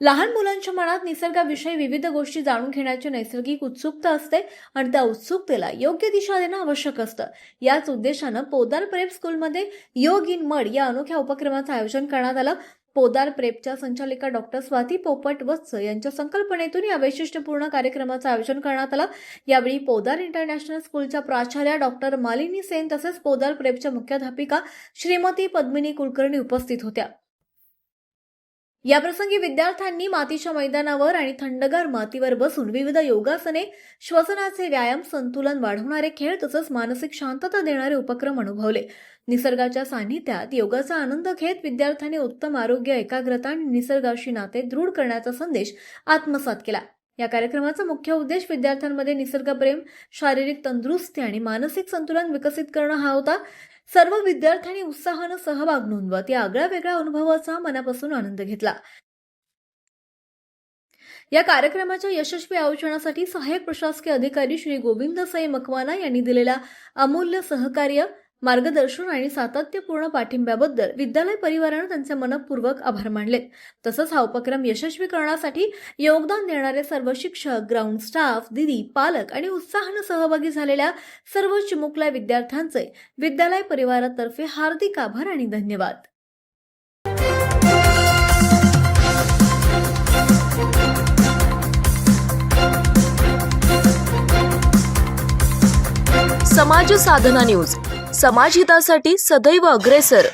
लहान मुलांच्या मनात निसर्गाविषयी विविध गोष्टी जाणून घेण्याची नैसर्गिक उत्सुकता असते आणि त्या उत्सुकतेला योग्य दिशा देणं आवश्यक असतं। याच उद्देशानं पोद्दार प्रेप स्कूलमध्ये योग इन मड या अनोख्या उपक्रमाचं आयोजन करण्यात आलं। पोद्दार प्रेपच्या संचालिका डॉक्टर स्वाती पोपट वत्स यांच्या संकल्पनेतून या वैशिष्ट्यपूर्ण कार्यक्रमाचं आयोजन करण्यात आलं। यावेळी पोद्दार इंटरनॅशनल स्कूलच्या प्राचार्या डॉक्टर मालिनी सेन तसेच पोद्दार प्रेपच्या मुख्याध्यापिका श्रीमती पद्मिनी कुलकर्णी उपस्थित होत्या। याप्रसंगी विद्यार्थ्यांनी मातीच्या मैदानावर आणि थंडगार मातीवर बसून विविध योगासने, श्वसनाचे व्यायाम, संतुलन वाढवणारे खेळ तसंच मानसिक शांतता देणारे उपक्रम अनुभवले। निसर्गाच्या सान्निध्यात योगाचा आनंद घेत विद्यार्थ्यांनी उत्तम आरोग्य, एकाग्रता आणि निसर्गाशी नाते दृढ करण्याचा संदेश आत्मसात केला। या कार्यक्रमाचा मुख्य उद्देश विद्यार्थ्यांमध्ये निसर्गप्रेम, शारीरिक तंदुरुस्ती आणि मानसिक संतुलन विकसित करणं हा होता। सर्व विद्यार्थ्यांनी उत्साहानं सहभाग नोंदवत या आगळ्यावेगळ्या अनुभवाचा मनापासून आनंद घेतला। या कार्यक्रमाच्या यशस्वी आयोजनासाठी सहाय्यक प्रशासकीय अधिकारी श्री गोविंद साई मकवाना यांनी दिलेल्या अमूल्य सहकार्य, मार्गदर्शन आणि सातत्यपूर्ण पाठिंब्याबद्दल विद्यालय परिवारानं त्यांचे मनपूर्वक आभार मानले। तसंच हा उपक्रम यशस्वी करण्यासाठी योगदान देणारे सर्व शिक्षक, ग्राउंड स्टाफ, दीदी, पालक आणि उत्साहानं सहभागी झालेल्या सर्व चिमुकल्या विद्यार्थ्यांचे विद्यालय परिवारातर्फे हार्दिक आभार आणि धन्यवाद। समाज साधना न्यूज, समाजहितासाठी सदैव अग्रेसर।